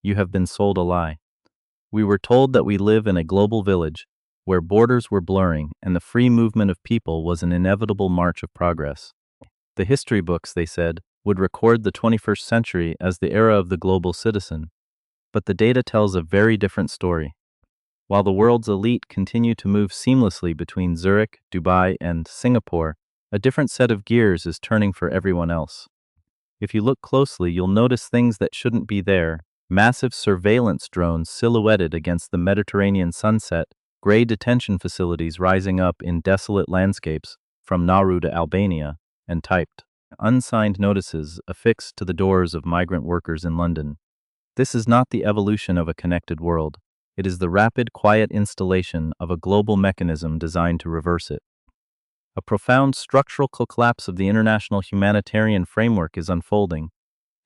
You have been sold a lie. We were told that we live in a global village, where borders were blurring and the free movement of people was an inevitable march of progress. The history books, they said, would record the 21st century as the era of the global citizen. But the data tells a very different story. While the world's elite continue to move seamlessly between Zurich, Dubai, and Singapore, a different set of gears is turning for everyone else. If you look closely, you'll notice things that shouldn't be there. Massive surveillance drones silhouetted against the Mediterranean sunset, gray detention facilities rising up in desolate landscapes from Nauru to Albania, and typed, unsigned notices affixed to the doors of migrant workers in London. This is not the evolution of a connected world. It is the rapid, quiet installation of a global mechanism designed to reverse it. A profound structural collapse of the international humanitarian framework is unfolding,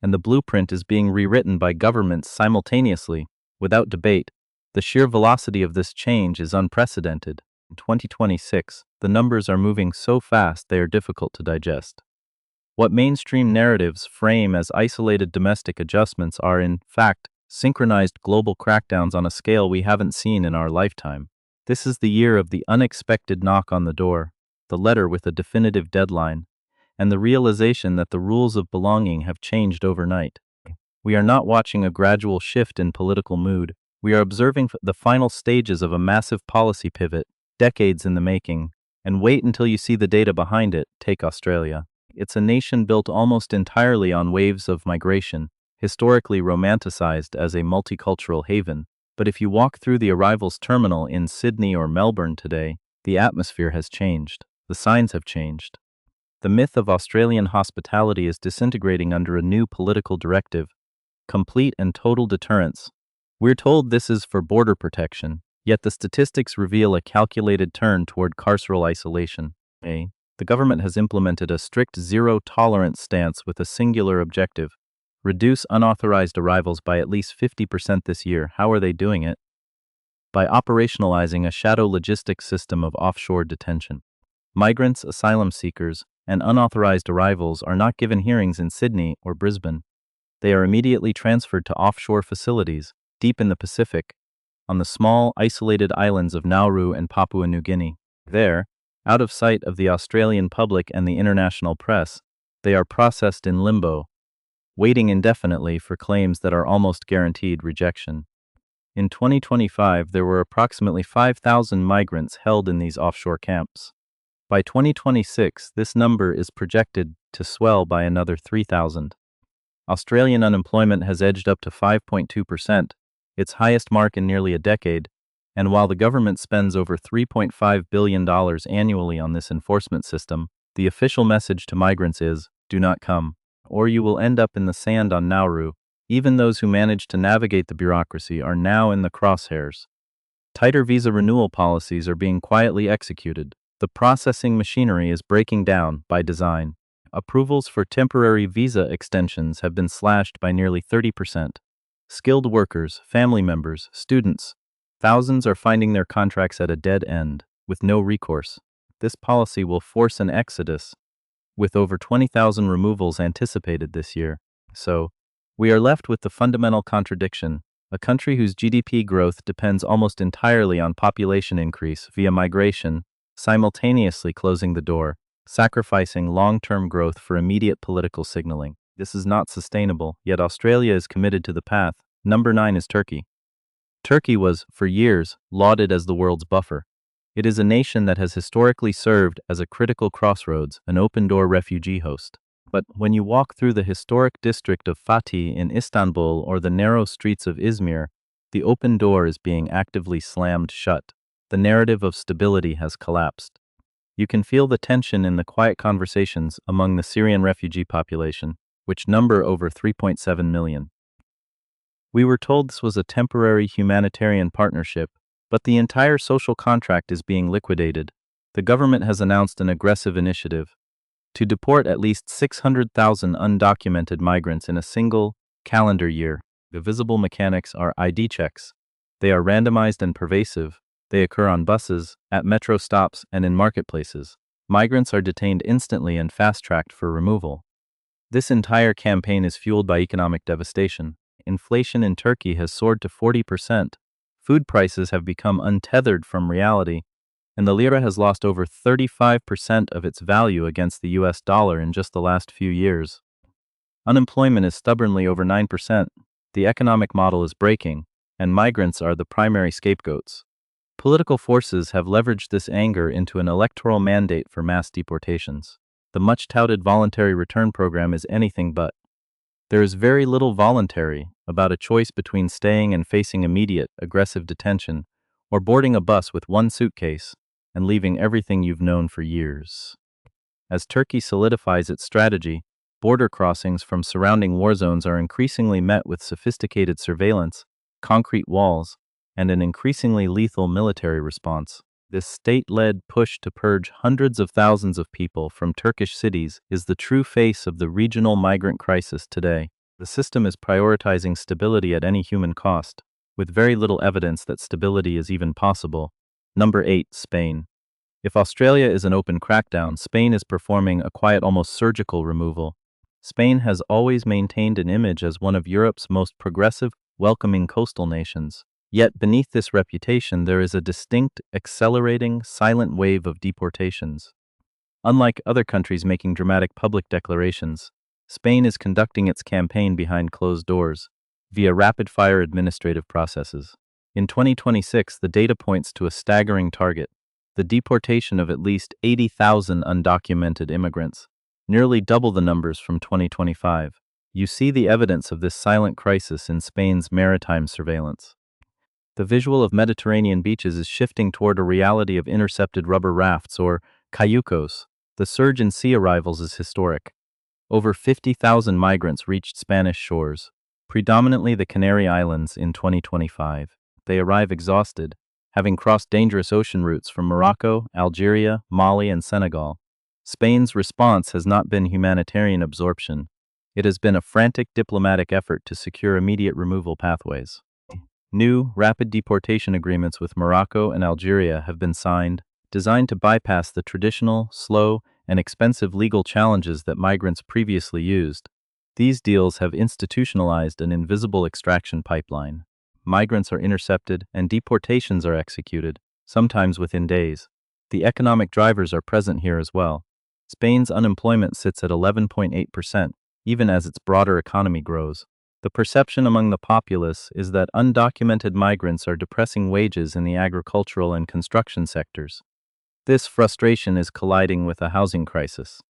and the blueprint is being rewritten by governments simultaneously, without debate. The sheer velocity of this change is unprecedented. In 2026, the numbers are moving so fast they are difficult to digest. What mainstream narratives frame as isolated domestic adjustments are, in fact, synchronized global crackdowns on a scale we haven't seen in our lifetime. This is the year of the unexpected knock on the door, the letter with a definitive deadline, and the realization that the rules of belonging have changed overnight. We are not watching a gradual shift in political mood. We are observing the final stages of a massive policy pivot, decades in the making. And wait until you see the data behind it. Take Australia. It's a nation built almost entirely on waves of migration, historically romanticized as a multicultural haven. But if you walk through the arrivals terminal in Sydney or Melbourne today, the atmosphere has changed. The signs have changed. The myth of Australian hospitality is disintegrating under a new political directive, complete and total deterrence. We're told this is for border protection, yet the statistics reveal a calculated turn toward carceral isolation. The government has implemented a strict zero-tolerance stance with a singular objective: reduce unauthorized arrivals by at least 50% this year. How are they doing it? By operationalizing a shadow logistics system of offshore detention. Migrants, asylum seekers, and unauthorized arrivals are not given hearings in Sydney or Brisbane. They are immediately transferred to offshore facilities, deep in the Pacific, on the small, isolated islands of Nauru and Papua New Guinea. There, out of sight of the Australian public and the international press, they are processed in limbo, waiting indefinitely for claims that are almost guaranteed rejection. In 2025, there were approximately 5,000 migrants held in these offshore camps. By 2026, this number is projected to swell by another 3,000. Australian unemployment has edged up to 5.2%, its highest mark in nearly a decade, and while the government spends over $3.5 billion annually on this enforcement system, the official message to migrants is, do not come, or you will end up in the sand on Nauru. Even those who manage to navigate the bureaucracy are now in the crosshairs. Tighter visa renewal policies are being quietly executed. The processing machinery is breaking down by design. Approvals for temporary visa extensions have been slashed by nearly 30%. Skilled workers, family members, students, thousands are finding their contracts at a dead end, with no recourse. This policy will force an exodus, with over 20,000 removals anticipated this year. So, we are left with the fundamental contradiction: a country whose GDP growth depends almost entirely on population increase via migration, simultaneously closing the door, sacrificing long-term growth for immediate political signaling. This is not sustainable, yet Australia is committed to the path. Number 9 is Turkey. Turkey was, for years, lauded as the world's buffer. It is a nation that has historically served as a critical crossroads, an open-door refugee host. But when you walk through the historic district of Fatih in Istanbul or the narrow streets of Izmir, the open door is being actively slammed shut. The narrative of stability has collapsed. You can feel the tension in the quiet conversations among the Syrian refugee population, which number over 3.7 million. We were told this was a temporary humanitarian partnership, but the entire social contract is being liquidated. The government has announced an aggressive initiative to deport at least 600,000 undocumented migrants in a single calendar year. The visible mechanics are ID checks. They are randomized and pervasive. They occur on buses, at metro stops, and in marketplaces. Migrants are detained instantly and fast-tracked for removal. This entire campaign is fueled by economic devastation. inflation in Turkey has soared to 40%, food prices have become untethered from reality, and the lira has lost over 35% of its value against the US dollar in just the last few years. Unemployment is stubbornly over 9%, the economic model is breaking, and migrants are the primary scapegoats. Political forces have leveraged this anger into an electoral mandate for mass deportations. The much-touted voluntary return program is anything but. There is very little voluntary about a choice between staying and facing immediate, aggressive detention, or boarding a bus with one suitcase and leaving everything you've known for years. As Turkey solidifies its strategy, border crossings from surrounding war zones are increasingly met with sophisticated surveillance, concrete walls, and an increasingly lethal military response. This state-led push to purge hundreds of thousands of people from Turkish cities is the true face of the regional migrant crisis today. The system is prioritizing stability at any human cost, with very little evidence that stability is even possible. Number 8, Spain. If Australia is an open crackdown, Spain is performing a quiet, almost surgical removal. Spain has always maintained an image as one of Europe's most progressive, welcoming coastal nations. Yet beneath this reputation, there is a distinct, accelerating, silent wave of deportations. Unlike other countries making dramatic public declarations, Spain is conducting its campaign behind closed doors, via rapid-fire administrative processes. In 2026, the data points to a staggering target: the deportation of at least 80,000 undocumented immigrants, nearly double the numbers from 2025. You see the evidence of this silent crisis in Spain's maritime surveillance. The visual of Mediterranean beaches is shifting toward a reality of intercepted rubber rafts, or cayucos. The surge in sea arrivals is historic. Over 50,000 migrants reached Spanish shores, predominantly the Canary Islands, in 2025. They arrive exhausted, having crossed dangerous ocean routes from Morocco, Algeria, Mali, and Senegal. Spain's response has not been humanitarian absorption. It has been a frantic diplomatic effort to secure immediate removal pathways. New, rapid deportation agreements with Morocco and Algeria have been signed, designed to bypass the traditional, slow, and expensive legal challenges that migrants previously used. These deals have institutionalized an invisible extraction pipeline. Migrants are intercepted and deportations are executed, sometimes within days. The economic drivers are present here as well. Spain's unemployment sits at 11.8%, even as its broader economy grows. The perception among the populace is that undocumented migrants are depressing wages in the agricultural and construction sectors. This frustration is colliding with a housing crisis.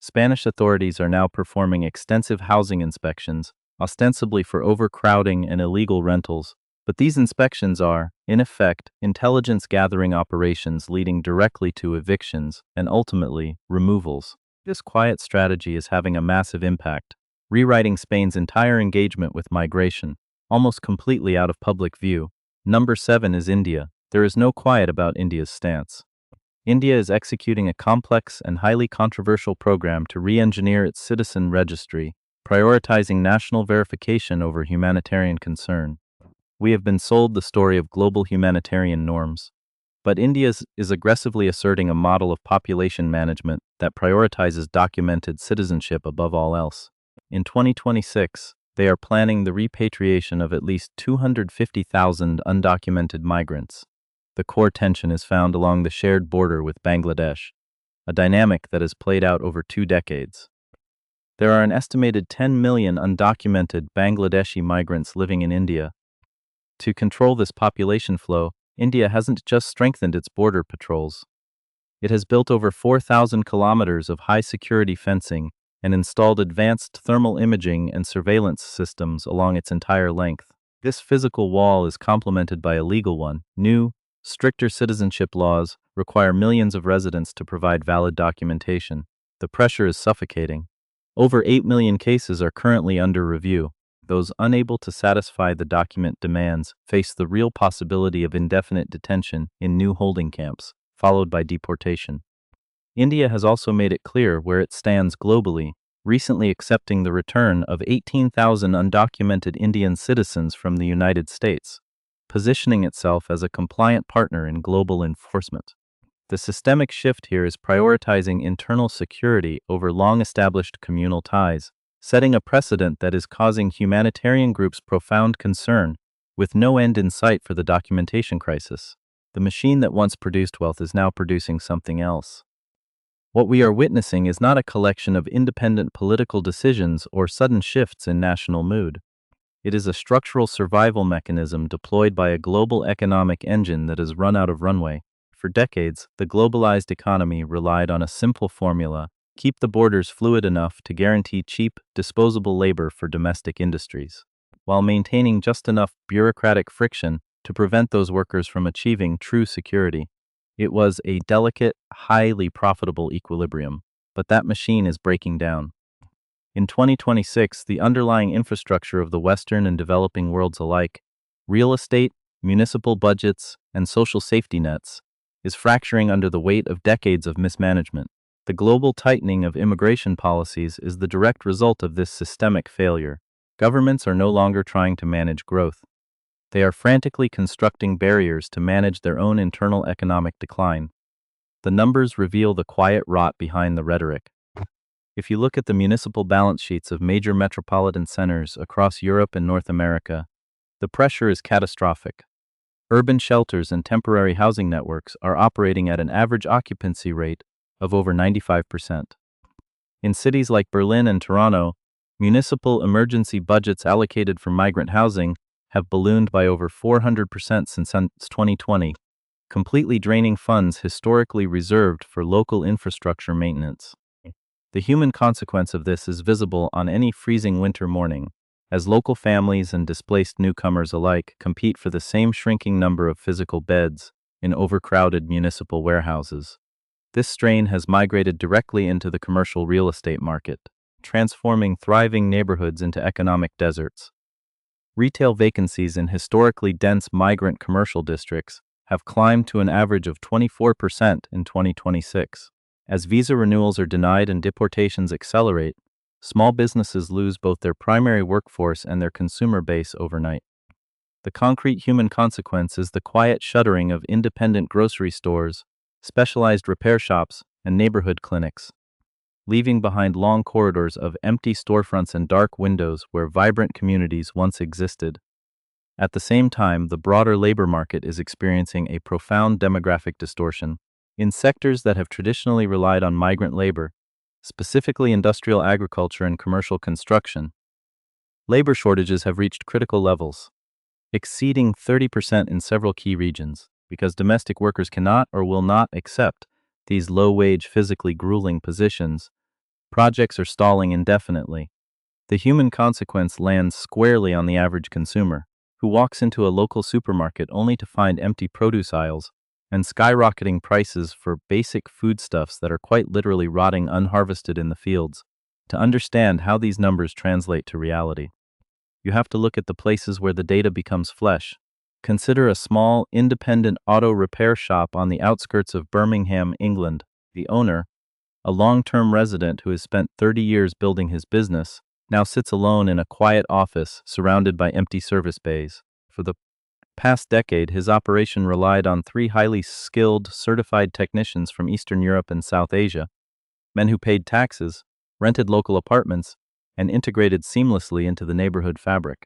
Spanish authorities are now performing extensive housing inspections, ostensibly for overcrowding and illegal rentals, but these inspections are, in effect, intelligence-gathering operations leading directly to evictions and ultimately removals. This quiet strategy is having a massive impact, rewriting Spain's entire engagement with migration, almost completely out of public view. Number 7 is India. There is no quiet about India's stance. India is executing a complex and highly controversial program to re-engineer its citizen registry, prioritizing national verification over humanitarian concern. We have been sold the story of global humanitarian norms, but India is aggressively asserting a model of population management that prioritizes documented citizenship above all else. In 2026, they are planning the repatriation of at least 250,000 undocumented migrants. The core tension is found along the shared border with Bangladesh, a dynamic that has played out over 2 decades. There are an estimated 10 million undocumented Bangladeshi migrants living in India. To control this population flow, India hasn't just strengthened its border patrols. It has built over 4,000 kilometers of high-security fencing and installed advanced thermal imaging and surveillance systems along its entire length. This physical wall is complemented by a legal one. New, stricter citizenship laws require millions of residents to provide valid documentation. The pressure is suffocating. Over 8 million cases are currently under review. Those unable to satisfy the document demands face the real possibility of indefinite detention in new holding camps, followed by deportation. India has also made it clear where it stands globally, recently accepting the return of 18,000 undocumented Indian citizens from the United States, positioning itself as a compliant partner in global enforcement. The systemic shift here is prioritizing internal security over long-established communal ties, setting a precedent that is causing humanitarian groups profound concern, with no end in sight for the documentation crisis. The machine that once produced wealth is now producing something else. What we are witnessing is not a collection of independent political decisions or sudden shifts in national mood. It is a structural survival mechanism deployed by a global economic engine that has run out of runway. For decades, the globalized economy relied on a simple formula: keep the borders fluid enough to guarantee cheap, disposable labor for domestic industries, while maintaining just enough bureaucratic friction to prevent those workers from achieving true security. It was a delicate, highly profitable equilibrium, but that machine is breaking down. In 2026, the underlying infrastructure of the Western and developing worlds alike, real estate, municipal budgets, and social safety nets, is fracturing under the weight of decades of mismanagement. The global tightening of immigration policies is the direct result of this systemic failure. Governments are no longer trying to manage growth. They are frantically constructing barriers to manage their own internal economic decline. The numbers reveal the quiet rot behind the rhetoric. If you look at the municipal balance sheets of major metropolitan centers across Europe and North America, the pressure is catastrophic. Urban shelters and temporary housing networks are operating at an average occupancy rate of over 95%. In cities like Berlin and Toronto, municipal emergency budgets allocated for migrant housing have ballooned by over 400% since 2020, completely draining funds historically reserved for local infrastructure maintenance. The human consequence of this is visible on any freezing winter morning, as local families and displaced newcomers alike compete for the same shrinking number of physical beds in overcrowded municipal warehouses. This strain has migrated directly into the commercial real estate market, transforming thriving neighborhoods into economic deserts. Retail vacancies in historically dense migrant commercial districts have climbed to an average of 24% in 2026. As visa renewals are denied and deportations accelerate, small businesses lose both their primary workforce and their consumer base overnight. The concrete human consequence is the quiet shuttering of independent grocery stores, specialized repair shops, and neighborhood clinics, leaving behind long corridors of empty storefronts and dark windows where vibrant communities once existed. At the same time, the broader labor market is experiencing a profound demographic distortion. In sectors that have traditionally relied on migrant labor, specifically industrial agriculture and commercial construction, labor shortages have reached critical levels, exceeding 30% in several key regions, because domestic workers cannot or will not accept these low-wage, physically grueling positions. Projects are stalling indefinitely. The human consequence lands squarely on the average consumer, who walks into a local supermarket only to find empty produce aisles and skyrocketing prices for basic foodstuffs that are quite literally rotting unharvested in the fields. To understand how these numbers translate to reality, you have to look at the places where the data becomes flesh. Consider a small, independent auto repair shop on the outskirts of Birmingham, England. The owner, a long-term resident who has spent 30 years building his business, now sits alone in a quiet office surrounded by empty service bays. For the past decade, his operation relied on 3 highly skilled, certified technicians from Eastern Europe and South Asia, men who paid taxes, rented local apartments, and integrated seamlessly into the neighborhood fabric.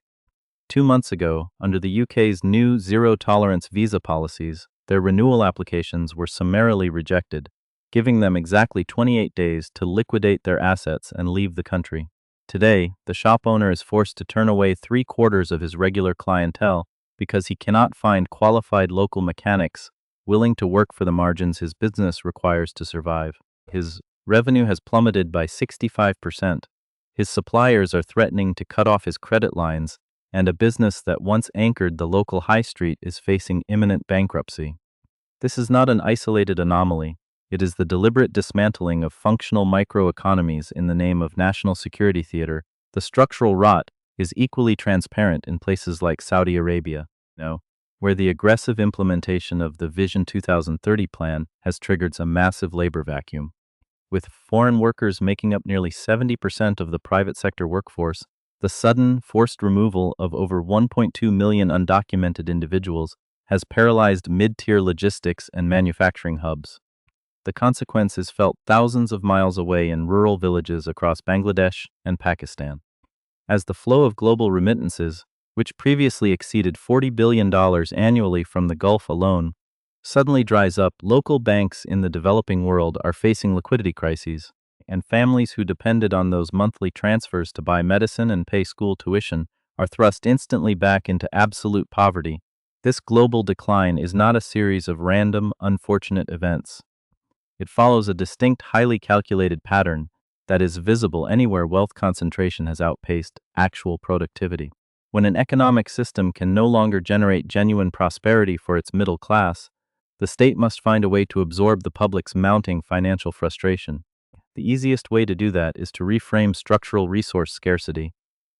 2 months ago, under the UK's new zero-tolerance visa policies, their renewal applications were summarily rejected, giving them exactly 28 days to liquidate their assets and leave the country. Today, the shop owner is forced to turn away 3/4 of his regular clientele because he cannot find qualified local mechanics willing to work for the margins his business requires to survive. His revenue has plummeted by 65%. His suppliers are threatening to cut off his credit lines, and a business that once anchored the local high street is facing imminent bankruptcy. This is not an isolated anomaly. It is the deliberate dismantling of functional microeconomies in the name of national security theater. The structural rot is equally transparent in places like Saudi Arabia, where the aggressive implementation of the Vision 2030 plan has triggered a massive labor vacuum. With foreign workers making up nearly 70% of the private sector workforce, the sudden, forced removal of over 1.2 million undocumented individuals has paralyzed mid-tier logistics and manufacturing hubs. The consequence is felt thousands of miles away in rural villages across Bangladesh and Pakistan. As the flow of global remittances, which previously exceeded $40 billion annually from the Gulf alone, suddenly dries up, local banks in the developing world are facing liquidity crises, and families who depended on those monthly transfers to buy medicine and pay school tuition are thrust instantly back into absolute poverty. This global decline is not a series of random, unfortunate events. It follows a distinct, highly calculated pattern that is visible anywhere wealth concentration has outpaced actual productivity. When an economic system can no longer generate genuine prosperity for its middle class, the state must find a way to absorb the public's mounting financial frustration. The easiest way to do that is to reframe structural resource scarcity,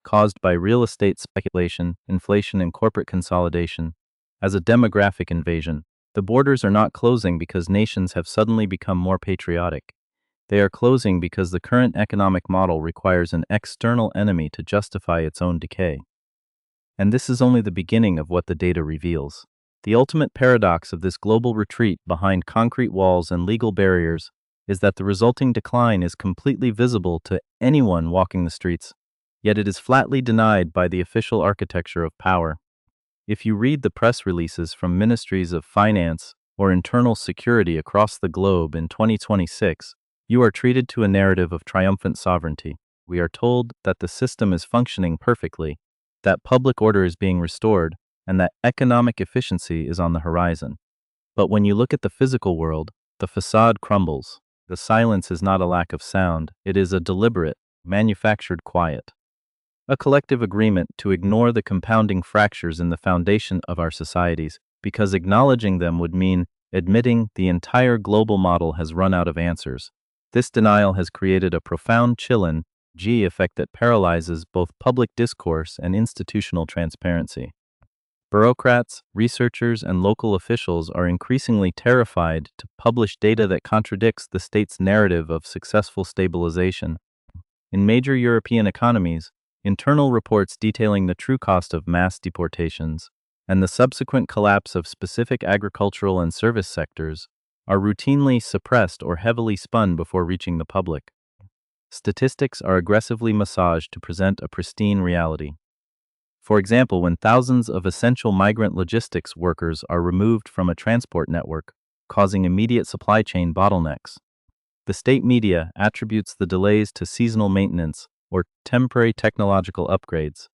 caused by real estate speculation, inflation, and corporate consolidation, as a demographic invasion. The borders are not closing because nations have suddenly become more patriotic. They are closing because the current economic model requires an external enemy to justify its own decay. And this is only the beginning of what the data reveals. The ultimate paradox of this global retreat behind concrete walls and legal barriers is that the resulting decline is completely visible to anyone walking the streets, yet it is flatly denied by the official architecture of power. If you read the press releases from ministries of finance or internal security across the globe in 2026, you are treated to a narrative of triumphant sovereignty. We are told that the system is functioning perfectly, that public order is being restored, and that economic efficiency is on the horizon. But when you look at the physical world, the facade crumbles. The silence is not a lack of sound, it is a deliberate, manufactured quiet. A collective agreement to ignore the compounding fractures in the foundation of our societies, because acknowledging them would mean admitting the entire global model has run out of answers. This denial has created a profound chill-in-G effect that paralyzes both public discourse and institutional transparency. Bureaucrats, researchers, and local officials are increasingly terrified to publish data that contradicts the state's narrative of successful stabilization. In major European economies, internal reports detailing the true cost of mass deportations and the subsequent collapse of specific agricultural and service sectors are routinely suppressed or heavily spun before reaching the public. Statistics are aggressively massaged to present a pristine reality. For example, when thousands of essential migrant logistics workers are removed from a transport network, causing immediate supply chain bottlenecks, the state media attributes the delays to seasonal maintenance or temporary technological upgrades.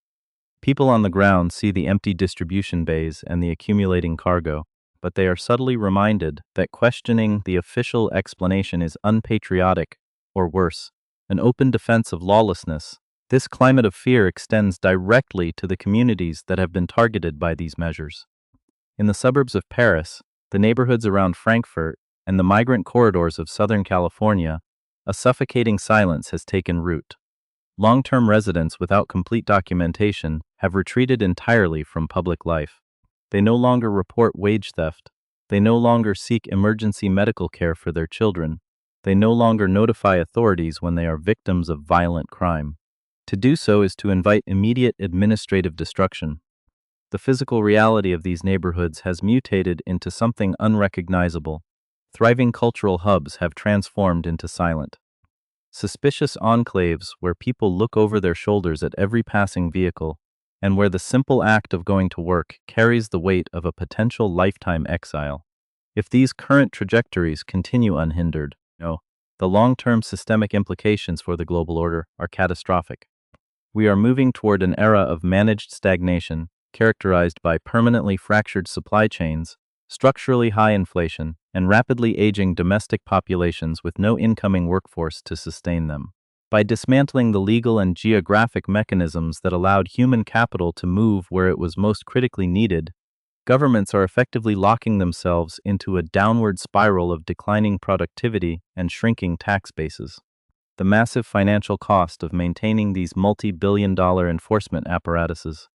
People on the ground see the empty distribution bays and the accumulating cargo, but they are subtly reminded that questioning the official explanation is unpatriotic, or worse, an open defense of lawlessness. This climate of fear extends directly to the communities that have been targeted by these measures. In the suburbs of Paris, the neighborhoods around Frankfurt, and the migrant corridors of Southern California, a suffocating silence has taken root. Long-term residents without complete documentation have retreated entirely from public life. They no longer report wage theft. They no longer seek emergency medical care for their children. They no longer notify authorities when they are victims of violent crime. To do so is to invite immediate administrative destruction. The physical reality of these neighborhoods has mutated into something unrecognizable. Thriving cultural hubs have transformed into silent, suspicious enclaves where people look over their shoulders at every passing vehicle, and where the simple act of going to work carries the weight of a potential lifetime exile. If these current trajectories continue unhindered, the long-term systemic implications for the global order are catastrophic. We are moving toward an era of managed stagnation, characterized by permanently fractured supply chains, structurally high inflation, and rapidly aging domestic populations with no incoming workforce to sustain them. By dismantling the legal and geographic mechanisms that allowed human capital to move where it was most critically needed, governments are effectively locking themselves into a downward spiral of declining productivity and shrinking tax bases. The massive financial cost of maintaining these multi-billion-dollar enforcement apparatuses,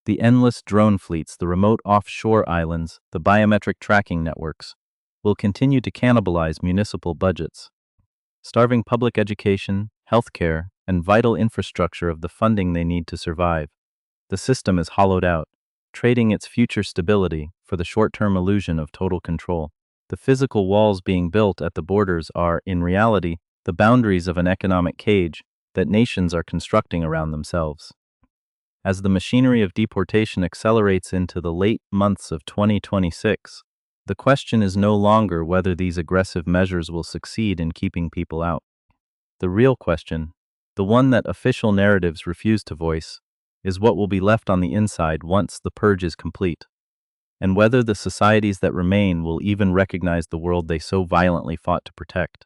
the endless drone fleets, the remote offshore islands, the biometric tracking networks, will continue to cannibalize municipal budgets, starving public education, healthcare, and vital infrastructure of the funding they need to survive. The system is hollowed out, trading its future stability for the short-term illusion of total control. The physical walls being built at the borders are, in reality, the boundaries of an economic cage that nations are constructing around themselves. As the machinery of deportation accelerates into the late months of 2026, the question is no longer whether these aggressive measures will succeed in keeping people out. The real question, the one that official narratives refuse to voice, is what will be left on the inside once the purge is complete, and whether the societies that remain will even recognize the world they so violently fought to protect.